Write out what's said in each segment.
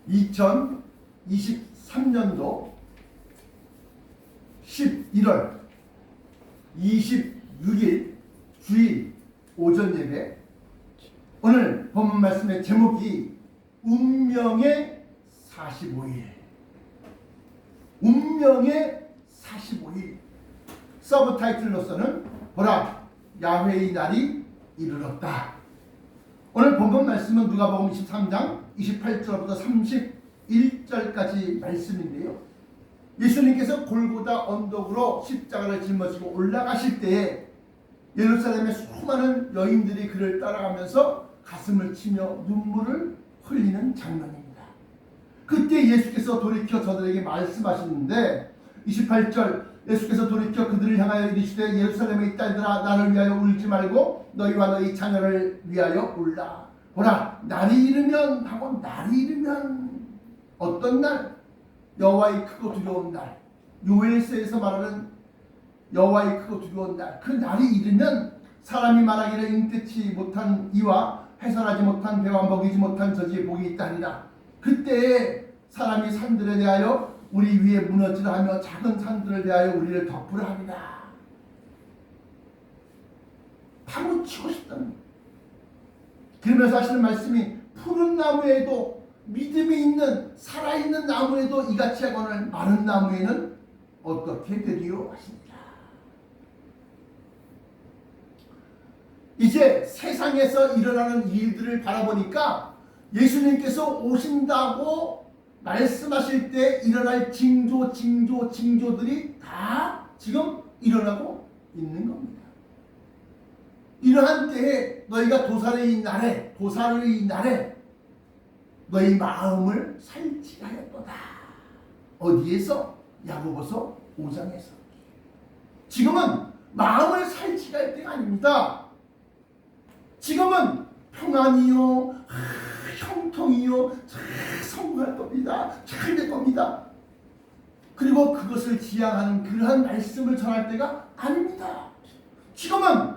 2023년도 11월 26일 주일 오전 예배, 오늘 본문 말씀의 제목이 운명의 45일. 운명의 45일. 서브 타이틀로서는 보라, 야훼의 날이 이르렀다. 오늘 본문 말씀은 누가복음 23장 28절부터 31절까지 말씀인데요. 예수님께서 골고다 언덕으로 십자가를 짊어지고 올라가실 때에 예루살렘의 수많은 여인들이 그를 따라가면서 가슴을 치며 눈물을 흘리는 장면입니다. 그때 예수께서 돌이켜 저들에게 말씀하시는데 28절, 예수께서 돌이켜 그들을 향하여 이르시되 예루살렘의 딸들아, 나를 위하여 울지 말고 너희와 너희 자녀를 위하여 울라. 보라, 날이 이르면 하고, 날이 이르면 어떤 날? 여호와의 크고 두려운 날, 요엘서에서 말하는 여호와의 크고 두려운 날, 그 날이 이르면 사람이 말하기를 잉태치 못한 이와 해산하지 못한 배와 먹이지 못한 저지에 복이 있다니라. 그때에 사람이 산들에 대하여 우리 위에 무너지라 하며 작은 산들을 대하여 우리를 덮으라 하리라. 파묻히고 싶다는 거예요. 그러면서 하시는 말씀이 푸른 나무에도, 믿음이 있는 살아있는 나무에도 이같이 하거늘 마른 나무에는 어떻게 되리요 하십니다. 이제 세상에서 일어나는 일들을 바라보니까 예수님께서 오신다고 말씀하실 때 일어날 징조들이 다 지금 일어나고 있는 겁니다. 이러한 때에 너희가 도살의 날에 너희 마음을 살찌하였도다. 어디에서? 야고보서 5장에서. 지금은 마음을 살찌할 때가 아닙니다. 지금은 평안이요, 형통이요, 성공할 겁니다. 잘 될 겁니다. 그리고 그것을 지향하는 그러한 말씀을 전할 때가 아닙니다. 지금은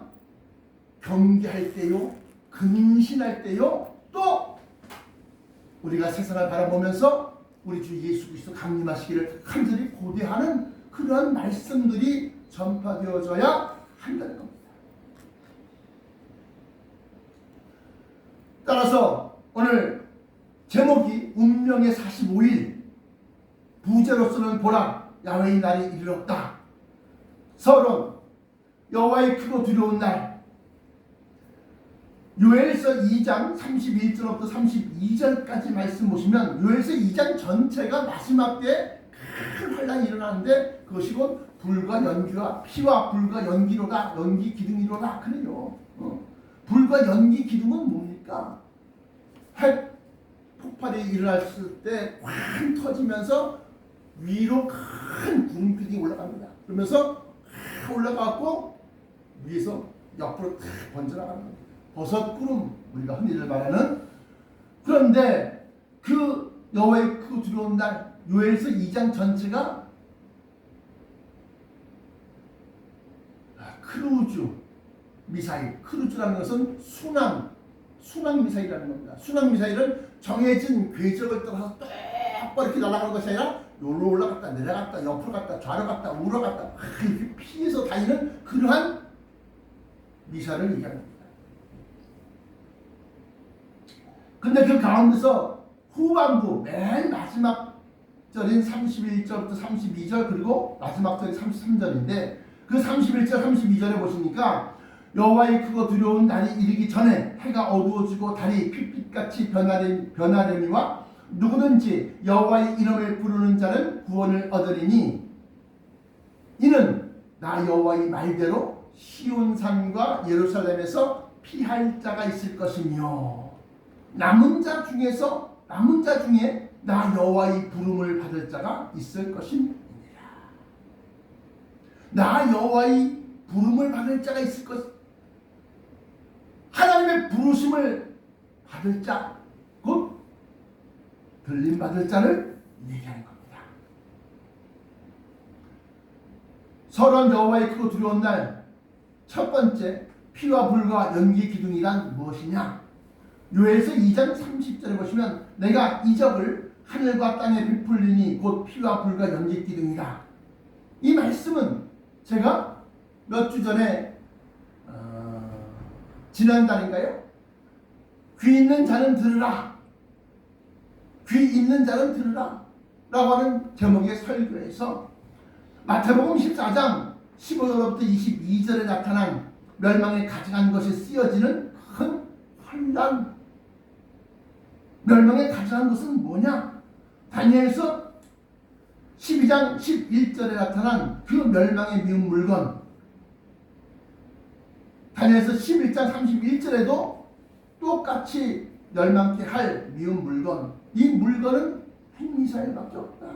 경계할 때요, 근신할 때요, 또 우리가 세상을 바라보면서 우리 주 예수 그리스도 강림하시기를 간절히 고대하는 그러한 말씀들이 전파되어져야 한다는 겁니다. 따라서 오늘 제목이 운명의 45일, 부제로서는 보라, 야훼의 날이 이르렀다. 서론, 여호와의 크고 두려운 날. 요엘서 2장 31절부터 32절까지 말씀 보시면 요엘서 2장 전체가 마지막 때 큰 환란이 일어나는데 그것이 곧 불과 연기와 피와 불과 연기로다, 연기 기둥이로다 그래요. 불과 연기 기둥은 뭡니까? 핵 폭발이 일어났을 때 확 터지면서 위로 큰 구름기둥이 올라갑니다. 그러면서 올라가고 위에서 옆으로 번져나가는 겁니다. 버섯구름, 우리가 흔히들 말하는. 그런데 그 여호와의 크고 두려운 날, 요엘서 2장 전체가 크루즈 미사일, 크루즈라는 것은 순항 미사일이라는 겁니다. 순항 미사일은 정해진 궤적을 따라서 똑바로 이렇게 날아가는 것이 아니라 요로 올라갔다 내려갔다 옆으로 갔다 좌로 갔다 우로 갔다 이렇게 피해서 다니는 그러한 미사일을 얘기하는 겁니다. 근데 그 가운데서 후반부 맨 마지막 절인 31절부터 32절 그리고 마지막 절이 33절인데 그 31절 32절에 보시니까 여호와의 크고 두려운 날이 이르기 전에 해가 어두워지고 달이 핏빛같이 변하려니와 누구든지 여호와의 이름을 부르는 자는 구원을 얻으리니 이는 나 여호와의 말대로 시온산과 예루살렘에서 피할 자가 있을 것이며 남은 자 중에 나 여호와의 부름을 받을 자가 있을 것이니라. 나 여호와의 부름을 받을 자가 있을 것, 하나님의 부르심을 받을 자, 곧 들림 받을 자를 얘기하는 겁니다. 서론 여호와의 크고 두려운 날, 첫 번째 피와 불과 연기 기둥이란 무엇이냐? 요엘서 2장 30절에 보시면 내가 이적을 하늘과 땅에 베풀리니 곧 피와 불과 연기 기둥이라. 이 말씀은 제가 몇 주 전에 지난달인가요? 귀 있는 자는 들으라. 귀 있는 자는 들으라 라고 하는 제목의 설교에서 마태복음 14장 15절부터 22절에 나타난 멸망에 가져간 것이 쓰여지는 큰 환난. 멸망에 가져간 것은 뭐냐? 다니엘서 12장 11절에 나타난 그 멸망에 미운 물건. 다니엘서 11장 31절에도 똑같이 멸망케 할 미운 물건. 이 물건은 핵미사일밖에 없다.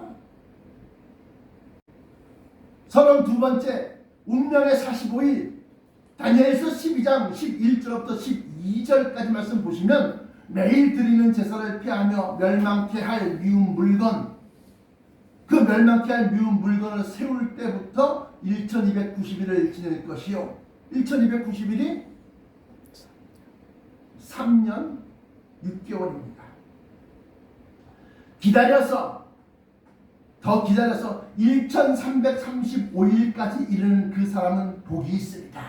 32번째 운명의 45일. 다니엘서 12장 11절부터 12절까지 말씀 보시면 매일 드리는 제사를 피하며 멸망케 할 미운 물건, 그 멸망케 할 미운 물건을 세울 때부터 1290일을 지낼 것이요. 1290일이 3년 6개월입니다. 더 기다려서 1335일까지 이르는 그 사람은 복이 있습니다.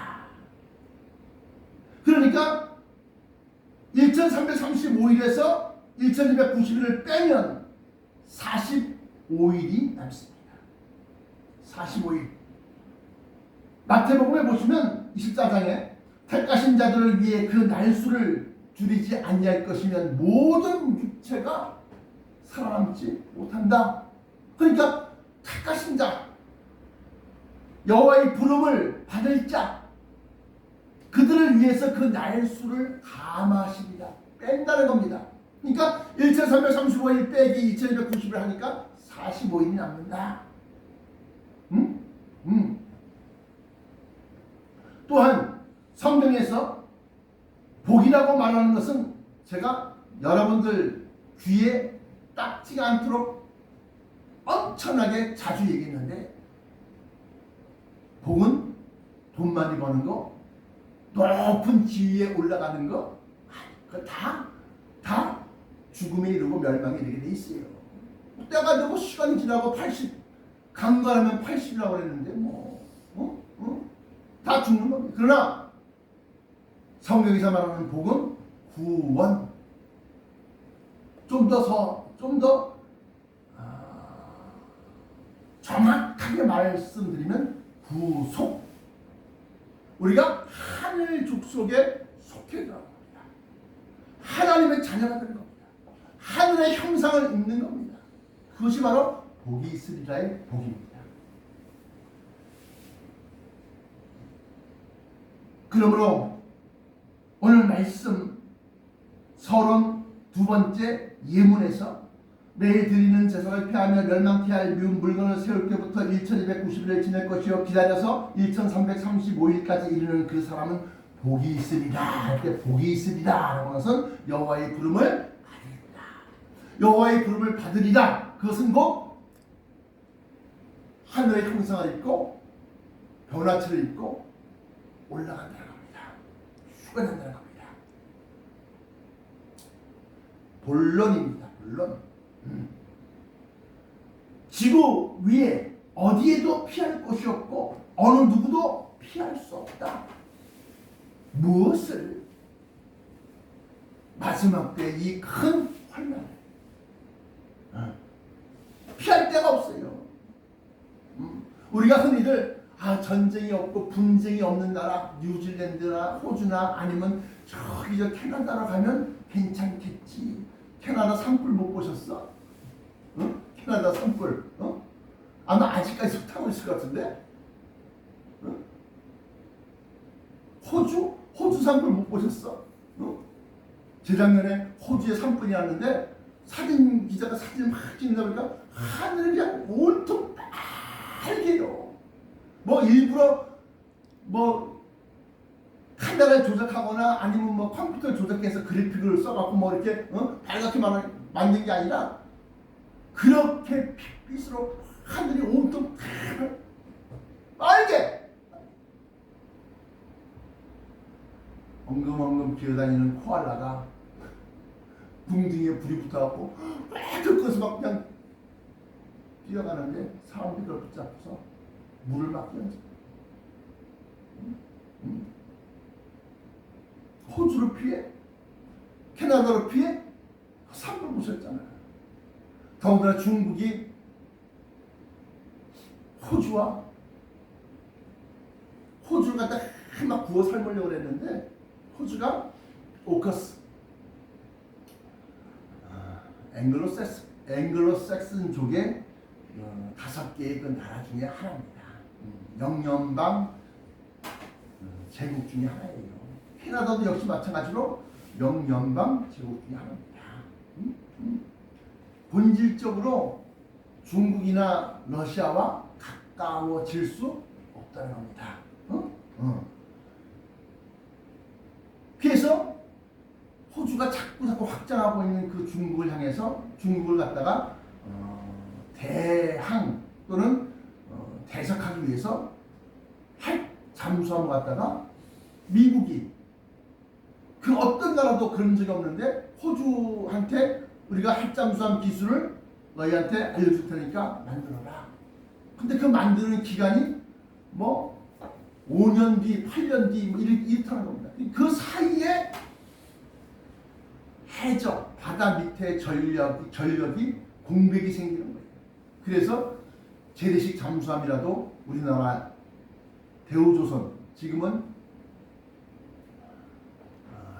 그러니까 1335일에서 1290일을 빼면 45일이 남습니다. 45일. 마태복음에 보시면 24장에 택하신 자들을 위해 그 날수를 줄이지 아니할 것이면 모든 육체가 살아남지 못한다. 그러니까 택하신 자, 여호와의 부름을 받을 자, 그들을 위해서 그 날수를 감하십니다. 뺀다는 겁니다. 그러니까 1335일 빼기 2290을 하니까 45일이 남는다. 또한 성경에서 복이라고 말하는 것은 제가 여러분들 귀에 딱지가 않도록 엄청나게 자주 얘기했는데, 복은 돈 많이 버는 거, 높은 지위에 올라가는 거, 그거 다 죽음에 이르고 멸망에 이르게 돼 있어요. 때가 되고 시간이 지나고 80, 강간하면 80이라고 그랬는데 다 죽는 겁니다. 그러나 성경에서 말하는 복은 구원, 좀 더 정확하게 말씀드리면 구속. 우리가 하늘 족속에 속해 들어갑니다. 하나님의 자녀가 되는 겁니다. 하늘의 형상을 입는 겁니다. 그것이 바로 복이 있으리라의 복입니다. 그러므로 오늘 말씀 32번째 예문에서 매일 드리는 제사를 피하며 멸망케 할 미운 물건을 세울 때부터 1290일을 지낼 것이요 기다려서 1335일까지 이르는 그 사람은 복이 있으리라. 할 때 복이 있으리라 라고 하는 것은 여호와의 부름을 받으리라. 여호와의 부름을 받으리라. 그것은 곧 하늘의 형상을 입고 변화체를 입고 올라간다는 겁니다. 휴관한다는 겁니다. 본론입니다. 본론. 지구 위에 어디에도 피할 곳이 없고 어느 누구도 피할 수 없다. 무엇을? 마지막 때 이 큰 환난을 피할 데가 없어요. 우리가 흔히들 전쟁이 없고 분쟁이 없는 나라, 뉴질랜드나 호주나 아니면 저기 저 캐나다로 가면 괜찮겠지. 캐나다 산불 못 보셨어? 캐나다 산불. 아마 아직까지 타고 있을 것 같은데. 호주 산불 못 보셨어? 재작년에 호주에 산불이 났는데 사진 기자가 사진을 막 찍는다 보니까 하늘이 그냥 온통 빨개요. 일부러 카메라를 조작하거나 아니면 컴퓨터 조작해서 그래픽을 써갖고 이렇게 빨갛게 만든 게 아니라 그렇게 핏빛으로 하늘이 온통 빨개. 엉금엉금 기어다니는 코알라가 궁둥이에 불이 붙어갖고 들고서 막 그냥 뛰어가는데 사람들이 그걸 붙잡고서 물을 막 끼얹어. 호주로 피해? 캐나다로 피해? 산불 보셨잖아요. 더군다나 중국이 호주를 갖다 막 구워 삶으려고 그랬는데 호주가 오커스 앵글로색슨족의 5개의 그 나라 중에 하나입니다. 영연방 제국 중에 하나예요. 캐나다도 역시 마찬가지로 영연방 제국 중에 하나입니다. 본질적으로 중국이나 러시아와 가까워질 수 없다는 겁니다. 그래서 호주가 자꾸 확장하고 있는 그 중국을 향해서 중국을 갖다가 대항 또는 대적하기 위해서 핵 잠수함을 갖다가 미국이 그 어떤 나라도 그런 적이 없는데 호주한테 우리가 핵 잠수함 기술을 너희한테 알려줄 테니까 만들어라. 근데 그 만드는 기간이 뭐 5년 뒤, 8년 뒤 뭐 이렇다는 겁니다. 그 사이에 해적, 바다 밑에 전력이 공백이 생기는 거예요. 그래서 재래식 잠수함이라도 우리나라 대우조선 지금은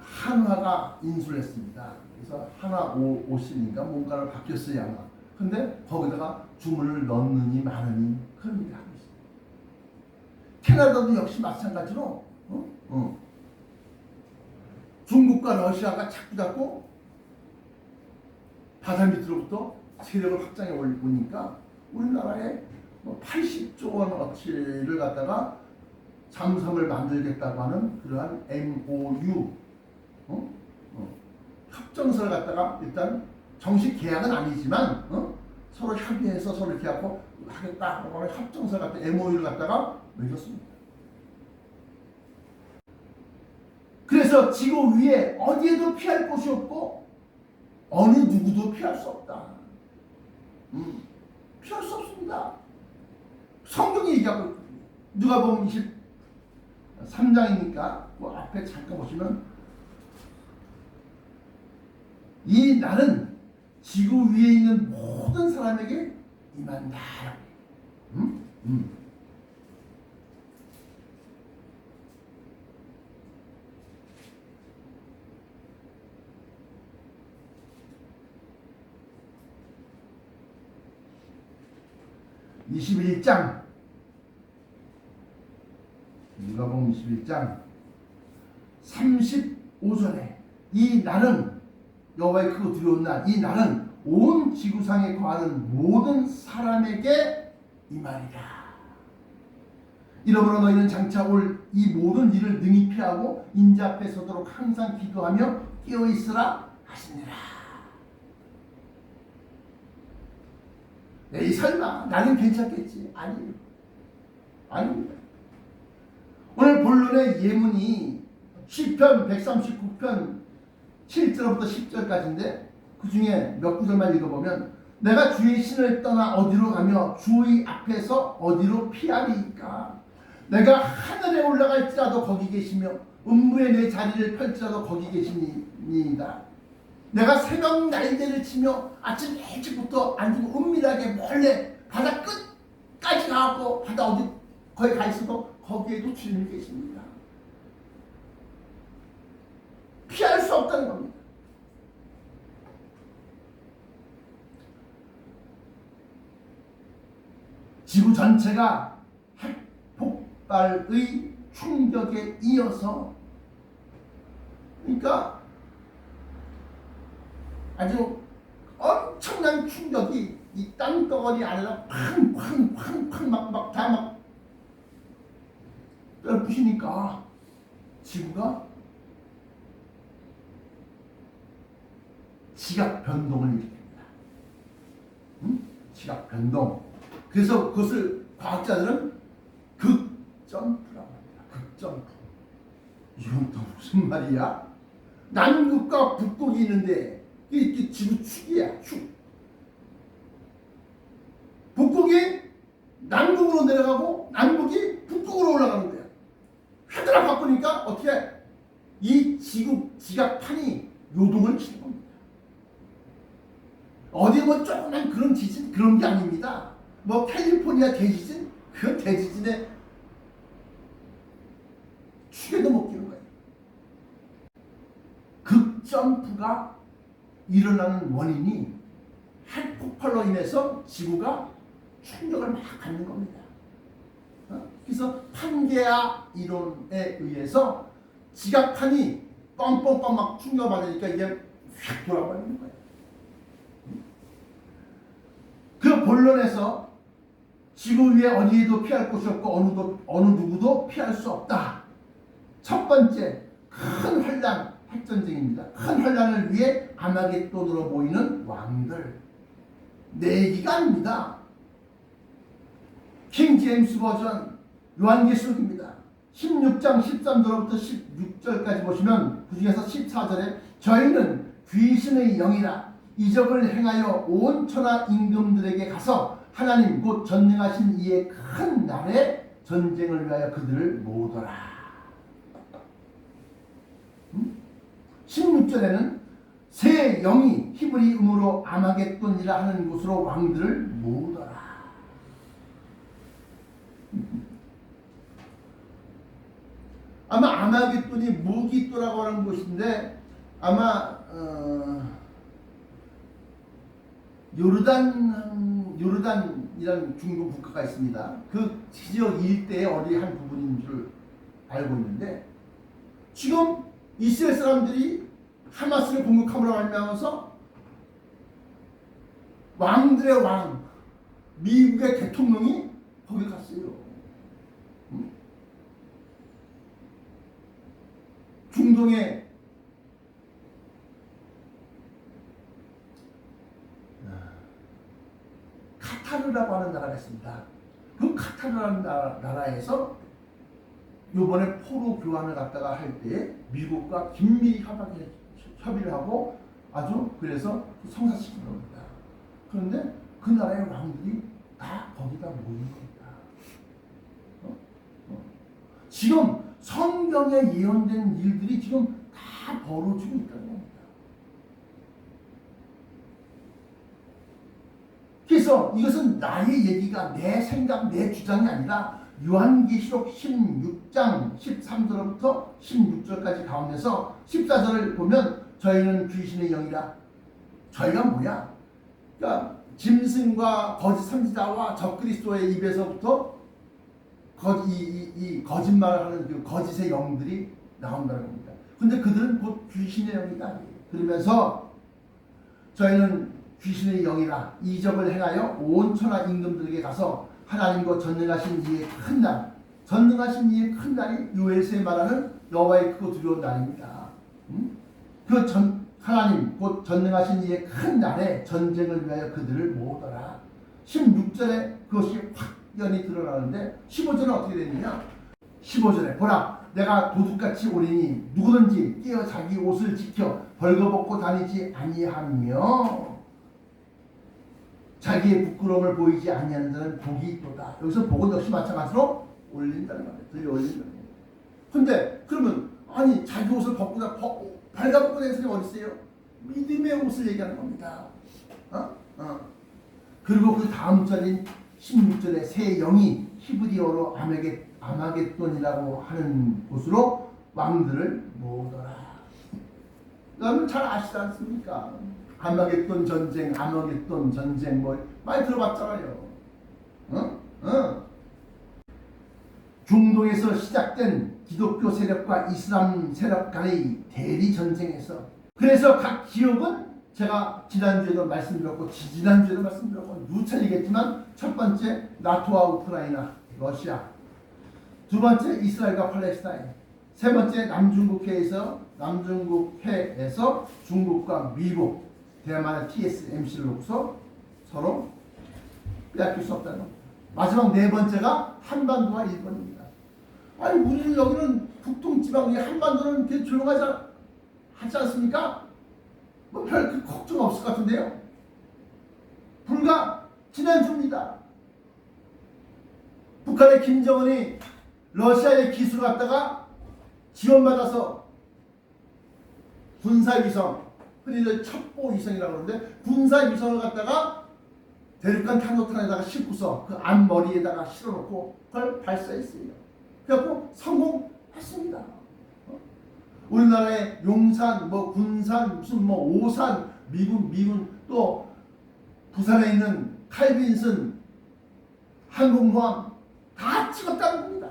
한화가 인수를 했습니다. 그래서 한화 오신인가 뭔가를 바뀌었어요 아마. 근데 거기다가 주문을 넣느니 마느니 그런 일을 하고 있어요. 캐나다도 역시 마찬가지로 중국과 러시아가 자꾸 바다 밑으로부터 세력을 확장해 오니까 우리나라에 80조 원어치를 갖다가 잠수함을 만들겠다고 하는 그러한 MOU 협정서를 갖다가 일단 정식 계약은 아니지만 서로 협의해서 서로 이렇게 하고 하겠다고 하는 협정서를 갖다 MOU를 갖다가 맺었습니다. 그래서 지구 위에 어디에도 피할 곳이 없고 어느 누구도 피할 수 없다. 피할 수 없습니다. 성경이 얘기하고 있거든요. 누가복음 23장이니까 그 앞에 잠깐 보시면 이 날은 지구 위에 있는 모든 사람에게 임한다. 21장 누가복음 21장 35절에 이 날은 여호와의 크고 두려운 날, 이 날은 온 지구상에 거하는 모든 사람에게 임하리라. 이러므로 너희는 장차 올 이 모든 일을 능히 피하고 인자 앞에 서도록 항상 기도하며 깨어있으라 하시니라. 에이 설마 나는 괜찮겠지? 아니에요. 아닙니다. 오늘 본론의 예문이 시편 139편 7절부터 10절까지인데 그 중에 몇 구절만 읽어보면 내가 주의 신을 떠나 어디로 가며 주의 앞에서 어디로 피하리이까. 내가 하늘에 올라갈지라도 거기 계시며 음부에 내 자리를 펼지라도 거기 계시니이다. 내가 새벽 날개를 치며 아침 일찍부터 앉고 은밀하게 몰래 바다 끝까지 가고 바다 어디 거기 가 있어도 거기에도 주님이 계십니다. 피할 수 없다는 겁니다. 지구 전체가 핵폭발의 충격에 이어서 그러니까 아주 엄청난 충격이 이 땅덩어리 안에서 팡팡팡팡 막 다 막 부시니까 지구가 지각 변동을 일으킵니다. 지각 변동. 그래서 그것을 과학자들은 극점프라고 합니다. 극점프. 이건 또 무슨 말이야? 남극과 북극이 있는데 이게 지구 축이야, 축. 어디 뭐 조그만 그런 지진 그런 게 아닙니다. 뭐 캘리포니아 대지진 그 대지진에 축에도 못 끼는 거예요. 극점프가 일어나는 원인이 핵폭발로 인해서 지구가 충격을 막 받는 겁니다. 그래서 판게아 이론에 의해서 지각판이 뻥뻥뻥 막 충격을 받으니까 이게 휙 돌아버리는 거예요. 그 본론에서 지구 위에 어디에도 피할 곳이 없고 어느 누구도 피할 수 없다. 첫 번째 큰 환란, 핵전쟁입니다. 큰 환란을 위해 아마겟돈으로 보이는 왕들. 내기가 아닙니다. 킹 제임스 버전 요한계시록입니다. 16장 13절부터 16절까지 보시면 그 중에서 14절에 저희는 귀신의 영이라 이적을 행하여 온 천하 임금들에게 가서 하나님 곧 전능하신 이의 큰 날에 전쟁을 위하여 그들을 모으더라. 16절에는 새 영이 히브리 음으로 아마겟돈이라 하는 곳으로 왕들을 모으더라. 아마 아마겟돈이 무기또라고 하는 곳인데 아마 요르단이라는 중동 국가가 있습니다. 그 지역 일대의 어디 한 부분인 줄 알고 있는데 지금 이스라엘 사람들이 하마스를 공격함으로 말미암아서 왕들의 왕 미국의 대통령이 거기 갔어요. 중동에 카타르라고 하는 나라가 있습니다. 그 카타르라는 나라에서 이번에 포로 교환을 갖다가 할 때 미국과 긴밀히 협의를 하고 아주 그래서 성사시킨 겁니다. 그런데 그 나라의 왕들이 다 거기다 모인 겁니다. 지금 성경에 예언된 일들이 지금 다 벌어지고 있다는 겁니다. 그래서 이것은 나의 얘기가 내 생각, 내 주장이 아니라 요한계시록 16장 13절부터 16절까지 가운데서 14절을 보면 저희는 귀신의 영이라. 저희가 뭐야? 그러니까 짐승과 거짓 선지자와 적그리스도의 입에서부터 이 거짓말을 하는 그 거짓의 영들이 나온다는 겁니다. 근데 그들은 곧 귀신의 영이다. 그러면서 저희는 귀신의 영이라 이적을 행하여 온 천하 임금들에게 가서 하나님과 전능하신 이의 큰 날, 전능하신 이의 큰 날이 요엘서에 말하는 여호와의 크고 두려운 날입니다. 하나님 곧 전능하신 이의 큰 날에 전쟁을 위하여 그들을 모으더라. 16절에 그것이 확연히 드러나는데 15절은 어떻게 되느냐? 15절에 보라 내가 도둑같이 오리니 누구든지 깨어 자기 옷을 지켜 벌거벗고 다니지 아니하며 자기의 부끄러움을 보이지 아니하는 자는 복이 있도다. 여기서 복은 역시 마찬가지로 올린다는 겁니다. 들려 올린다는 겁니다. 근데 그러면 아니 자기 옷을 발가벗고 다니는 사람이 어디 있어요? 믿음의 옷을 얘기하는 겁니다. 그리고 그 다음 절인 16절에 새 영이 히브리어로 아마겟돈이라고 하는 곳으로 왕들을 모으더라. 여러분 잘 아시지 않습니까? 아마겟돈 전쟁, 아마겟돈 전쟁 뭐 많이 들어봤잖아요. 중동에서 시작된 기독교 세력과 이슬람 세력 간의 대리 전쟁에서 그래서 각 지역은 제가 지난주에도 말씀드렸고 지지난주에도 말씀드렸고 누차례겠지만 첫 번째 나토와 우크라이나, 러시아, 두 번째 이스라엘과 팔레스타인, 세 번째 남중국해에서 중국과 미국, 대만의 TSMC를 놓고서 서로 빼앗길 수 없다는 겁니다. 마지막 네 번째가 한반도와 일본입니다. 아니 우리는 여기는 북동지방 한반도는 되게 조용하지 않습니까? 뭐 별 걱정 없을 것 같은데요. 불과 지난주입니다. 북한의 김정은이 러시아의 기술을 갖다가 지원받아서 군사위성 흔히들 첩보위성이라고 그러는데 군사위성을 갖다가 대륙간 탄도탄에다가 싣고서 그 앞머리에다가 실어놓고 그걸 발사했어요. 그래갖고 성공했습니다. 우리나라의 용산, 군산, 무슨 오산, 미군 또 부산에 있는 칼빈슨 항공모함 다 찍었다는 겁니다.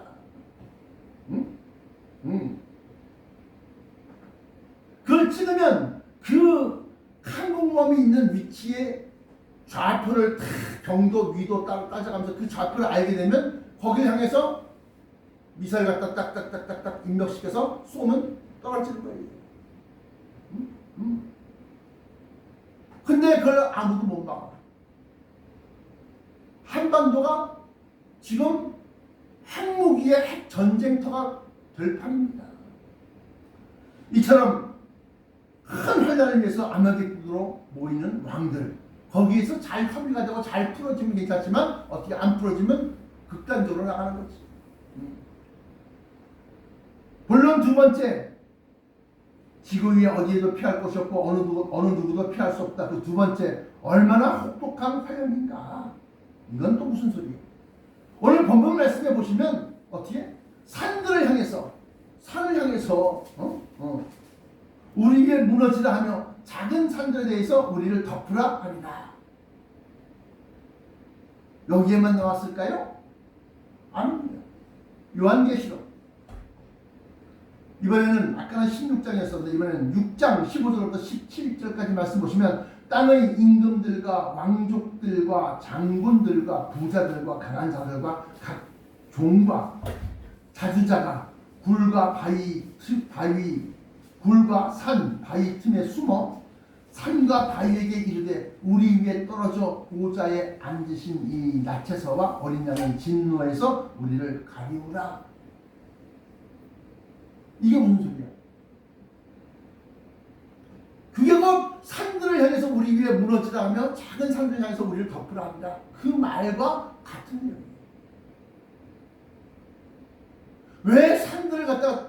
그걸 찍으면 그 항공모함이 있는 위치에 좌표를 경도, 위도 따져가면서 그 좌표를 알게 되면 거기를 향해서 미사일 갖다 딱딱딱딱딱 입력시켜서 쏘면 떨어지는 거예요. 근데 그걸 아무도 못 막아. 한반도가 지금 핵무기의 핵 전쟁터가 될 판입니다. 이처럼 큰 환란을 위해서 아마겟돈으로 모이는 왕들, 거기에서 잘 협의가 되고 잘 풀어지면 괜찮지만 어떻게 안 풀어지면 극단적으로 나가는 거지. 물론 두 번째, 지구 위에 어디에도 피할 곳이 없고 어느 누구도 피할 수 없다. 그 두 번째, 얼마나 혹독한 화염인가. 이건 또 무슨 소리예요? 오늘 본문 말씀해 보시면 어떻게 산을 향해서 우리 위에 무너지라 하며 작은 산들에 대해서 우리를 덮으라 하리라. 여기에만 나왔을까요? 아닙니다. 요한계시록 이번에는 아까는 16장이었었는데 이번에는 6장 15절부터 17절까지 말씀 보시면 땅의 임금들과 왕족들과 장군들과 부자들과 강한 자들과 각 종과 자주자가 굴과 굴과 산, 바위 틈에 숨어 산과 바위에게 이르되 우리 위에 떨어져 보좌에 앉으신 이 나체서와 어린 양의 진노에서 우리를 가리우라. 이게 무슨 소리야? 그게 산들을 향해서 우리 위에 무너지라 하며 작은 산들을 향해서 우리를 덮으라 합니다. 그 말과 같은 내용이에요. 왜 산들을 갖다가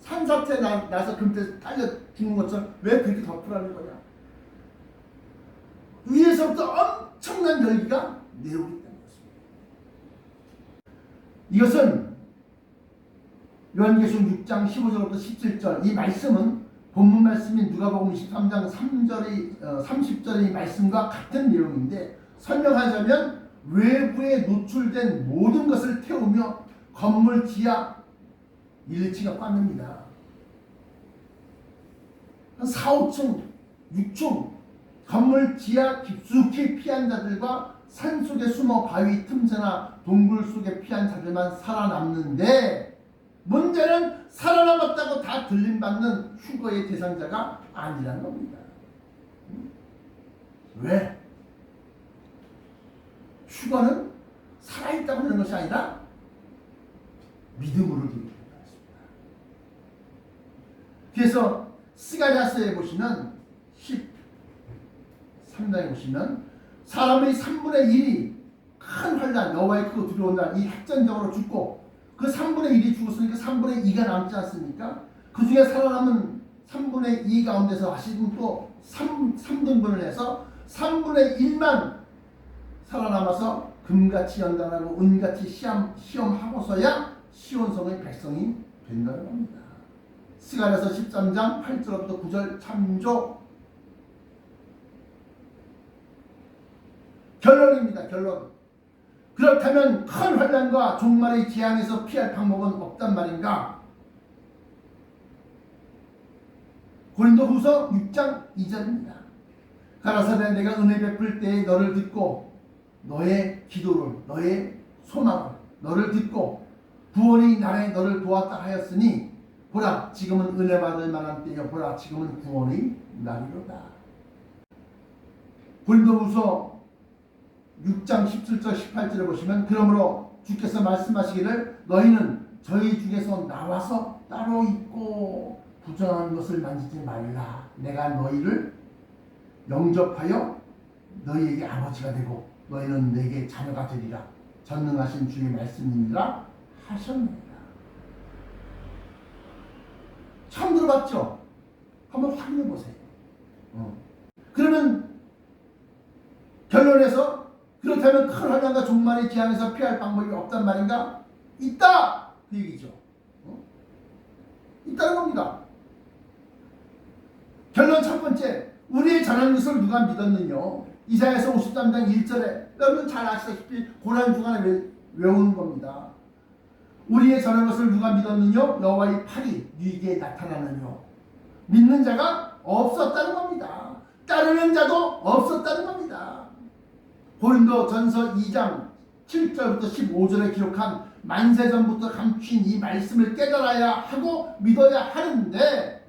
산사태 나서 금태 딸려 죽는 것처럼 왜 그렇게 덮으라는 거냐? 위에서부터 엄청난 열기가 내려오고 있다는 것입니다. 이것은 요한계시록 6장 15절부터 17절 이 말씀은 본문 말씀인 누가복음 23장 30절의 말씀과 같은 내용인데 설명하자면 외부에 노출된 모든 것을 태우며 건물 지하 1층에 꽉납니다. 한 4, 5층, 6층 건물 지하 깊숙이 피한 자들과 산속에 숨어 바위 틈새나 동굴 속에 피한 자들만 살아남는데 문제는 살아남았다고 다 들림받는 휴거의 대상자가 아니라는 겁니다. 왜? 휴거는 살아있다고 하는 것이 아니라 믿음으로 되는 것입니다. 그래서 스가랴서에 보시면 13장에 보시면 사람의 3분의 1이 큰 환난 여호와의 크고 두려운 날 이 핵전쟁으로 죽고 그 3분의 1이 죽었으니까 3분의 2가 남지 않습니까? 그 중에 살아남은 3분의 2 가운데서 하시는 또 3등분을 해서 3분의 1만 살아남아서 금같이 연단하고 은같이 시험하고서야 시온성의 백성이 된다는 겁니다. 스가랴서 13장 8절부터 9절 참조. 결론입니다. 결론. 그렇다면 큰 환난과 종말의 재앙에서 피할 방법은 없단 말인가? 고린도후서 6장 2절입니다. 가라사대 내가 은혜 베풀 때에 너를 듣고 너의 기도를 너의 소망을 너를 듣고 구원의 날에 너를 도왔다 하였으니 보라 지금은 은혜 받을 만한 때여 보라 지금은 구원의 날이로다. 고린도후서 6장 17절 18절에 보시면 그러므로 주께서 말씀하시기를 너희는 저희 중에서 나와서 따로 있고 부정한 것을 만지지 말라. 내가 너희를 영접하여 너희에게 아버지가 되고 너희는 내게 자녀가 되리라. 전능하신 주의 말씀이니라 하셨느니라. 처음 들어봤죠? 한번 확인해 보세요. 그러면 결론에서 그렇다면 큰 환난과 종말의 재앙에서 피할 방법이 없단 말인가? 있다! 그 얘기죠. 있다는 겁니다. 결론 첫 번째, 우리의 전한 것을 누가 믿었느냐? 이사야서 53장 1절에 여러분 잘 아시다시피 고난 중간에 외우는 겁니다. 우리의 전한 것을 누가 믿었느냐? 여호와의 팔이 네게 나타나느냐? 믿는 자가 없었다는 겁니다. 따르는 자도 없었다는 겁니다. 고린도전서 2장 7절부터 15절에 기록한 만세전부터 감추인 이 말씀을 깨달아야 하고 믿어야 하는데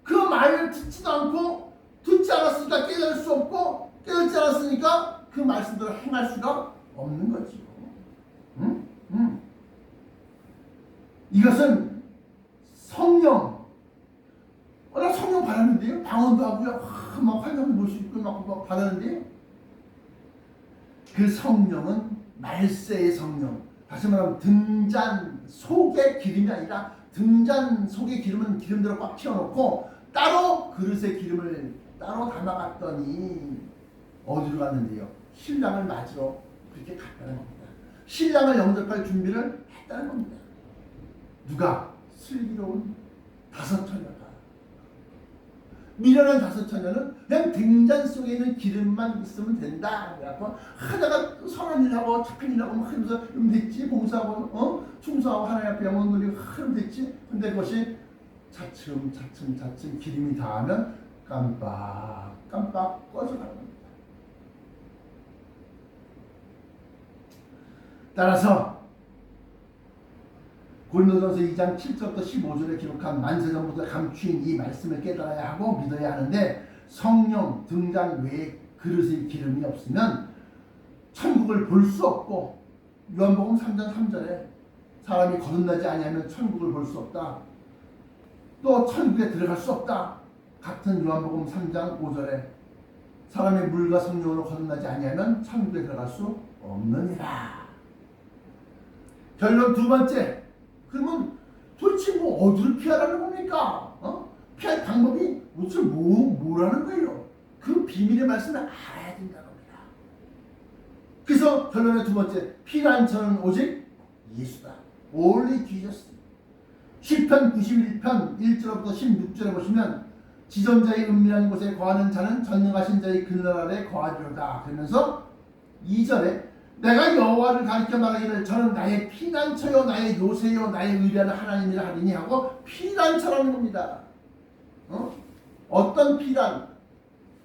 그 말을 듣지도 않고 듣지 않았으니까 깨달을 수 없고 깨닫지 않았으니까 그 말씀대로 행할 수가 없는 거죠. 이것은 성령, 나 성령 받았는데요. 방언도 하고요. 막 환상도 볼 수 있고 막 받았는데요. 그 성령은 말세의 성령. 다시 말하면 등잔 속의 기름이 아니라 등잔 속의 기름은 기름대로 꽉 채워놓고 따로 그릇에 기름을 따로 담아갔더니 어디로 갔는데요? 신랑을 맞으러 그렇게 갔다는 겁니다. 신랑을 영접할 준비를 했다는 겁니다. 누가? 슬기로운 다섯 처녀가. 미련한 다섯 처녀는 그냥 등잔 속에 있는 기름만 있으면 된다. 그래갖고 하다가 선한 일하고 착한 일하고 막 하면서 그럼 됐지. 봉사하고 충성하고 하나님 앞에 영광 돌리고 하면 됐지. 근데 그것이 차츰 기름이 닿으면 깜빡 꺼져가는 겁니다. 따라서 고린도전서 2장 7절부터 15절에 기록한 만세전부터 감추인 이 말씀을 깨달아야 하고 믿어야 하는데 성령 등잔 외에 그릇의 기름이 없으면 천국을 볼 수 없고 요한복음 3장 3절에 사람이 거듭나지 아니하면 천국을 볼 수 없다. 또 천국에 들어갈 수 없다. 같은 요한복음 3장 5절에 사람의 물과 성령으로 거듭나지 아니하면 천국에 들어갈 수 없느니라. 결론 두 번째, 그러면 도대체 어디를 피하라는 겁니까? 피할 방법이 도대체 뭐라는 거예요? 그 비밀의 말씀을 알아야 된다는 겁니다. 그래서 결론의 두 번째, 피난처는 오직 예수다. Only Jesus. 시편 91편 1절부터 16절에 보시면 지존자의 은밀한 곳에 거하는 자는 전능하신 자의 그늘 아래 거하리로다. 그러면서 2절에 내가 여호와를 가리켜 말하기를 저는 나의 피난처요 나의 요새요 나의 의뢰하는 하나님이라 하리니 하고 피난처라는 겁니다. 어떤 피난?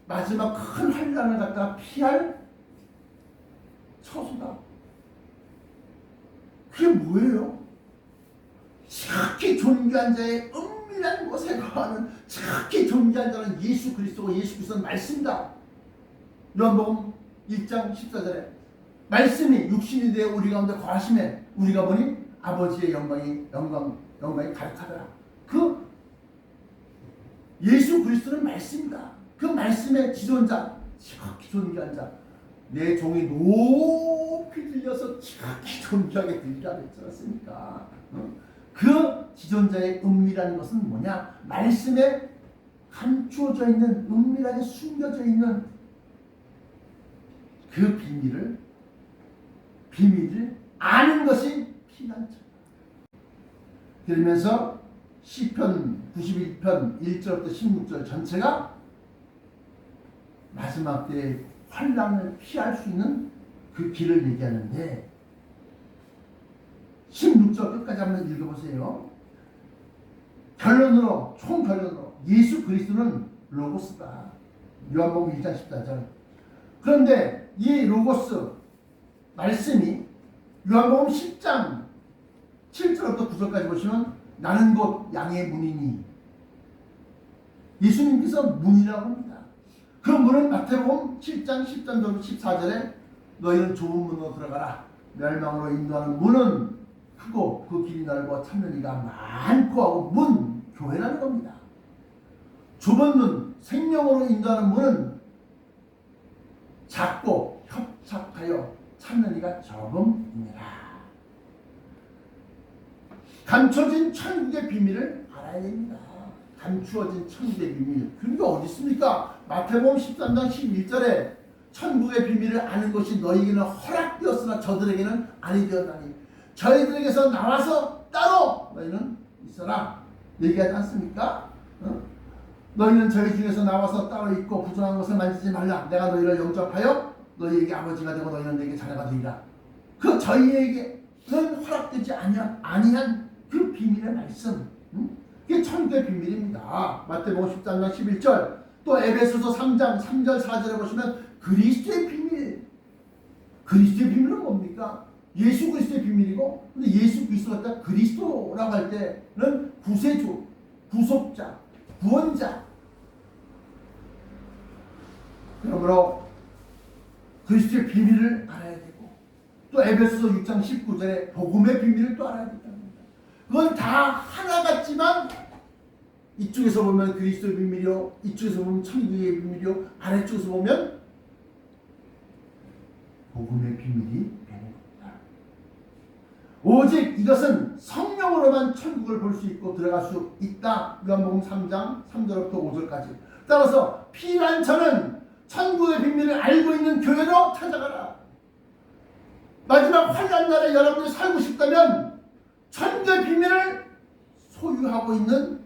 마지막 큰 환난을 갖다가 피할 처소다. 그게 뭐예요? 지극히 존귀한 자의 은밀한 곳에 거하는 지극히 존귀한 자는 예수 그리스도고 예수 그리스도는 말씀이다. 요한복음 1장 14절에 말씀이 육신이 되어 우리 가운데 거하심에 우리가 보니 아버지의 영광이 가득하더라. 그 예수 그리스도는 말씀이다. 그 말씀의 지존자, 지극히 존귀한 자, 내 종이 높이 들려서 지극히 존귀하게 들리라 했지 않습니까? 그 지존자의 은밀한 것은 뭐냐? 말씀에 감추어져 있는, 은밀하게 숨겨져 있는 그 비밀을 아는 것이 피난처다. 그러면서 시편 91편 1절부터 16절 전체가 마지막 때의 환난을 피할 수 있는 그 길을 얘기하는데 16절 끝까지 한번 읽어보세요. 총결론으로 예수 그리스도는 로고스다. 요한복음 1장 14절. 그런데 이 로고스 말씀이 요한복음 10장 7절부터 9절까지 보시면 나는 곧 양의 문이니 예수님께서 문이라고 합니다. 그 문은 마태복음 7장 10절부터 14절에 너희는 좁은 문으로 들어가라. 멸망으로 인도하는 문은 크고 그 길이 넓어 찾는 이가 많고 하고 문, 교회라는 겁니다. 좁은 문, 생명으로 인도하는 문은 작고 협착하여 찾는 이가 적음이니라. 감춰진 천국의 비밀을 알아야 됩니다. 감추어진 천국의 비밀. 그게 어디 있습니까? 마태복음 13장 11절에 천국의 비밀을 아는 것이 너희에게는 허락되었으나 저들에게는 아니 되었나니 저희들에게서 나와서 따로 너희는 있어라 얘기하지 않습니까? 너희는 저희 중에서 나와서 따로 있고 부정한 것을 만지지 말라. 내가 너희를 영접하여 너희에게 아버지가 되고 너희는 내게 자녀가 되리라. 그 저희에게는 허락되지 아니한 그 비밀의 말씀, 그게 천국의 비밀입니다. 마태복음 13장 11절, 또 에베소서 3장 3절 4절에 보시면 그리스도의 비밀. 그리스도의 비밀은 뭡니까? 예수 그리스도의 비밀이고, 근데 예수 그리스도가 그리스도라고 할 때는 구세주, 구속자, 구원자. 그러므로 그리스도의 비밀을 알아야 되고, 또 에베소서 6장 19절에 복음의 비밀을 또 알아야 된다. 그건 다 하나 같지만 이쪽에서 보면 그리스도의 비밀이요, 이쪽에서 보면 천국의 비밀이요, 아래쪽에서 보면 복음의 비밀이 되는 겁니다. 오직 이것은 성령으로만 천국을 볼 수 있고 들어갈 수 있다. 요한복음 3장 3절부터 5절까지. 따라서 피난처는 천국의 비밀을 알고 있는 교회로 찾아가라. 마지막 환난 날에 여러분이 살고 싶다면 천국의 비밀을 소유하고 있는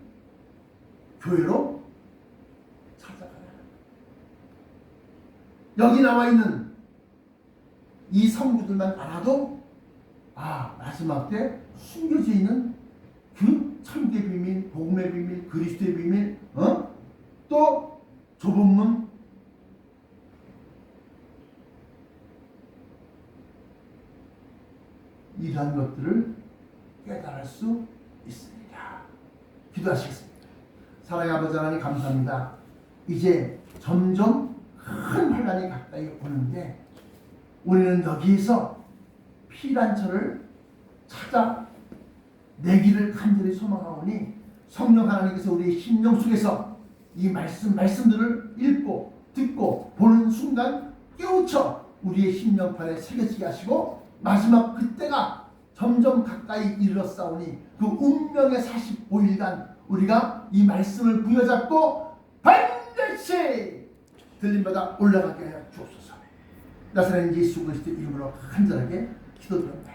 교회로 찾아가라. 여기 나와 있는 이 성구들만 알아도 마지막 때 숨겨져 있는 그 천국의 비밀, 복음의 비밀, 그리스도의 비밀, 또 좁은 문, 이러한 것들을 깨달을 수 있습니다. 기도하시겠습니다. 사랑의 아버지 하나님 감사합니다. 이제 점점 큰 환난이 가까이 오는데 우리는 여기에서 피난처를 찾아 내기를 간절히 소망하오니 성령 하나님께서 우리의 심령 속에서 이 말씀들을 읽고 듣고 보는 순간 깨우쳐 우리의 심령판에 새겨지게 하시고 마지막 그때가 점점 가까이 이르렀사오니 그 운명의 45일간 우리가 이 말씀을 부여잡고 반드시 들림받아 올라가게 하여 주옵소서. 나사렛 예수 그리스도 이름으로 간절하게 기도드립니다.